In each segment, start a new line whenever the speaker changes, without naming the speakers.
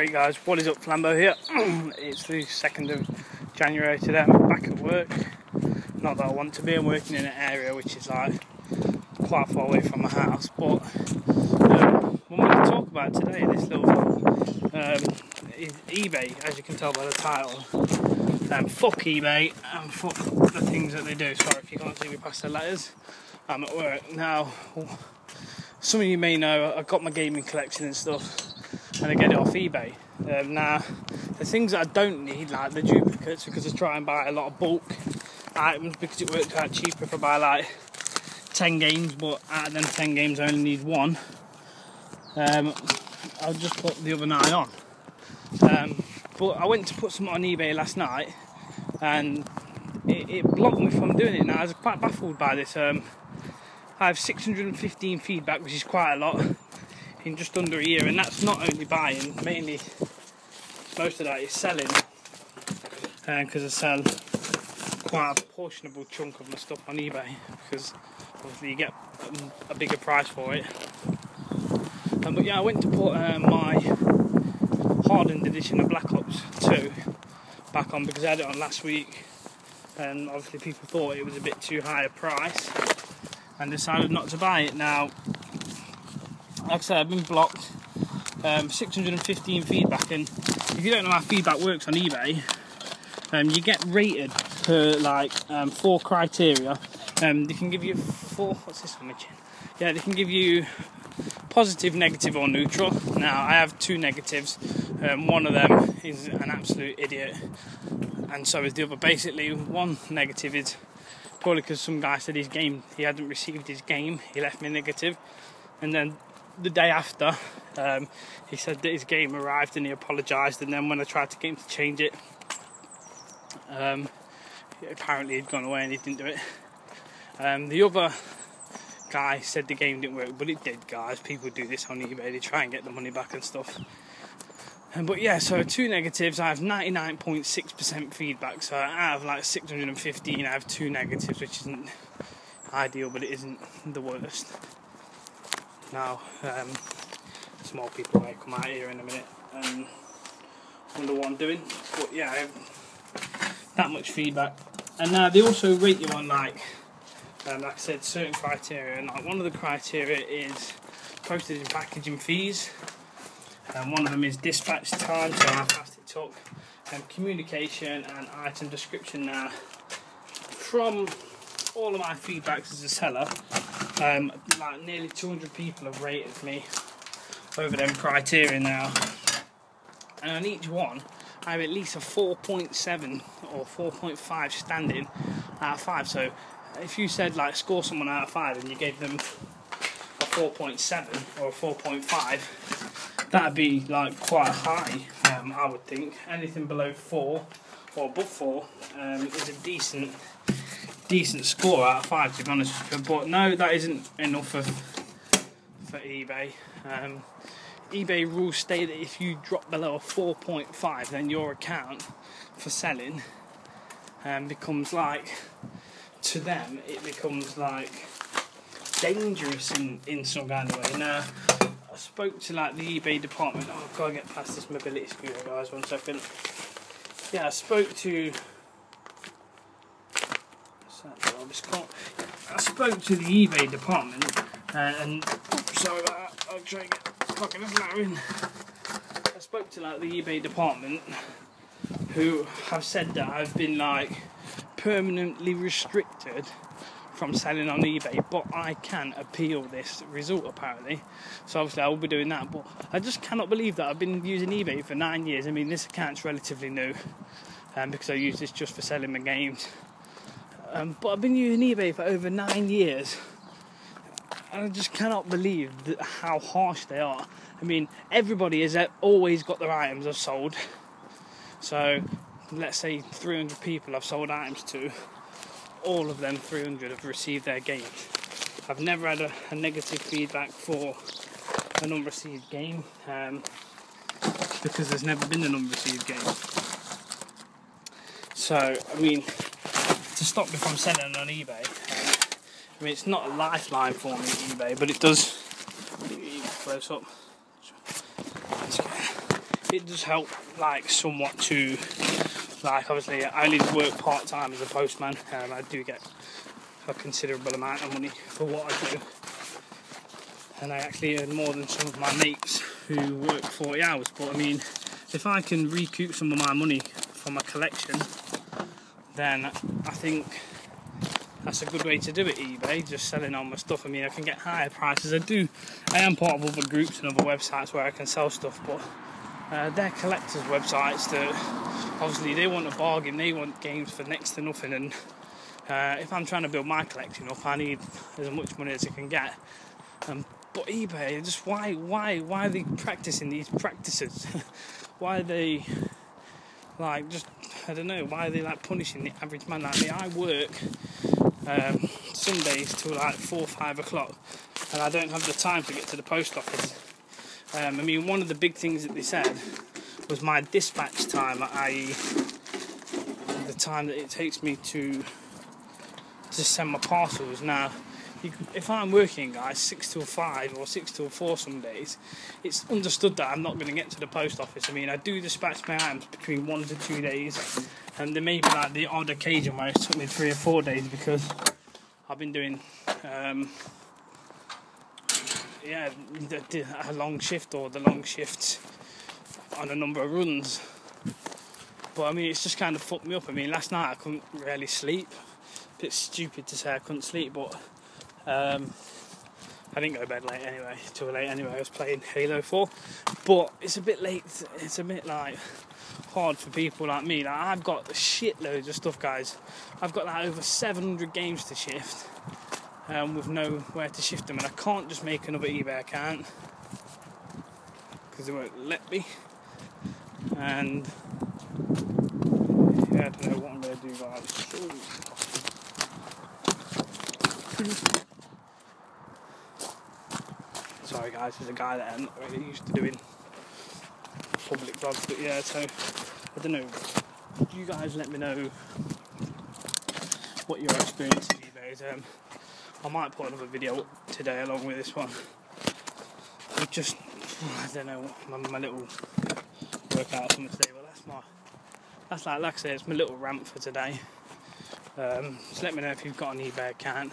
Great guys, what is up? Flambo here. It's the 2nd of January today. I'm back at work. Not that I want to be. I'm working in an area which is like quite far away from my house. But what I'm going to talk about today, this little is eBay, as you can tell by the title. Fuck eBay and fuck the things that they do. Sorry if you can't see me past the letters. I'm at work now. Some of you may know I've got my gaming collection and stuff, and I get it off eBay. Now, the things that I don't need, like the duplicates, because I try and buy a lot of bulk items because it works out cheaper if I buy like 10 games, but out of them 10 games I only need one. I'll just put the other 9 on. But I went to put some on eBay last night, and it blocked me from doing it. Now, I was quite baffled by this. I have 615 feedback, which is quite a lot, in just under a year, and that's not only buying, mainly most of that is selling, because I sell quite a portionable chunk of my stuff on eBay, because obviously you get a bigger price for it. But yeah, I went to put my hardened edition of Black Ops 2 back on because I had it on last week, and obviously people thought it was a bit too high a price and decided not to buy it. Now, like I said, I've been blocked. 615 feedback, and if you don't know how feedback works on eBay, you get rated per like 4 criteria. They can give you 4. What's this on my chin? Yeah, they can give you positive, negative, or neutral. Now, I have 2 negatives. One of them is an absolute idiot, and so is the other. Basically, one negative is probably because some guy said he hadn't received his game. He left me negative, and then the day after, he said that his game arrived and he apologised, and then when I tried to get him to change it, apparently he'd gone away and he didn't do it. The other guy said the game didn't work, but it did, guys. People do this on eBay, they try and get the money back and stuff. But yeah, so 2 negatives, I have 99.6% feedback, so out of like 615 I have 2 negatives, which isn't ideal, but it isn't the worst. Now, small people may come out here in a minute and wonder what I'm doing, but yeah, I have that much feedback. And now they also rate you on like I said, certain criteria, and like one of the criteria is postage and packaging fees, and one of them is dispatch time, so how fast it took, and communication and item description. Now, from all of my feedbacks as a seller, like nearly 200 people have rated me over them criteria now, and on each one I have at least a 4.7 or 4.5 standing out of 5. So if you said like score someone out of 5 and you gave them a 4.7 or a 4.5, that'd be like quite high, I would think. Anything below 4 or above 4 is a decent score out of 5, to be honest with you. But no, that isn't enough for eBay. eBay rules state that if you drop below a 4.5, then your account for selling becomes like, to them, it becomes like dangerous in some kind of way. Now, I spoke to like the eBay department. Oh, I've got to get past this mobility scooter, guys, 1 second. Yeah, I spoke to the eBay department, and sorry about that, I'll try and get fucking a in. I spoke to like the eBay department, who have said that I've been like permanently restricted from selling on eBay, but I can appeal this result apparently, so obviously I will be doing that. But I just cannot believe that I've been using eBay for 9 years. I mean, this account's relatively new, because I use this just for selling my games, but I've been using eBay for over 9 years, and I just cannot believe how harsh they are. I mean, everybody has always got their items I've sold, so let's say 300 people I've sold items to, all of them 300 have received their games. I've never had a negative feedback for an unreceived game, because there's never been an unreceived game. So, I mean, to stop me from selling on eBay, I mean, it's not a lifeline for me, eBay, but it does, close up, it does help, like, somewhat to, like, obviously I only work part-time as a postman, I do get a considerable amount of money for what I do, and I actually earn more than some of my mates who work 40 hours. But I mean, if I can recoup some of my money from a collection, then I think that's a good way to do it, eBay, just selling all my stuff. I mean, I can get higher prices. I am part of other groups and other websites where I can sell stuff, but they're collectors' websites that obviously they want a bargain, they want games for next to nothing, and if I'm trying to build my collection up, I need as much money as I can get. But eBay, just why are they practicing these practices? Why are they, like, just, I don't know, why are they, like, punishing the average man like me? I work Sundays till like 4 or 5 o'clock, and I don't have the time to get to the post office. I mean, one of the big things that they said was my dispatch time, i.e. the time that it takes me to send my parcels. Now, if I'm working, guys, 6 till 5 or 6 till 4 some days, it's understood that I'm not going to get to the post office. I mean, I do dispatch my items between 1 to 2 days, and there may be like the odd occasion where it took me 3 or 4 days because I've been doing a long shift or the long shifts on a number of runs. But I mean, it's just kind of fucked me up. I mean, last night I couldn't really sleep. A bit stupid to say I couldn't sleep, but I didn't go to bed too late anyway. I was playing Halo 4, but it's a bit late. It's a bit like hard for people like me. Like, I've got shitloads of stuff, guys. I've got like over 700 games to shift, with nowhere to shift them, and I can't just make another eBay account because they won't let me. And yeah, I don't know what I'm going to do, guys. Sorry guys, there's a guy that I'm not really used to doing public vlogs, but yeah, so I don't know, you guys let me know what your experience of eBay is. I might put another video up today along with this one. Just, I don't know, my little workout or something today, but that's like I say, it's my little rant for today. Just let me know if you've got an eBay account,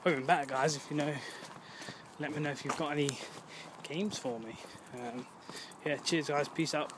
or even better, guys, if you know, let me know if you've got any games for me. Yeah, cheers guys, peace out.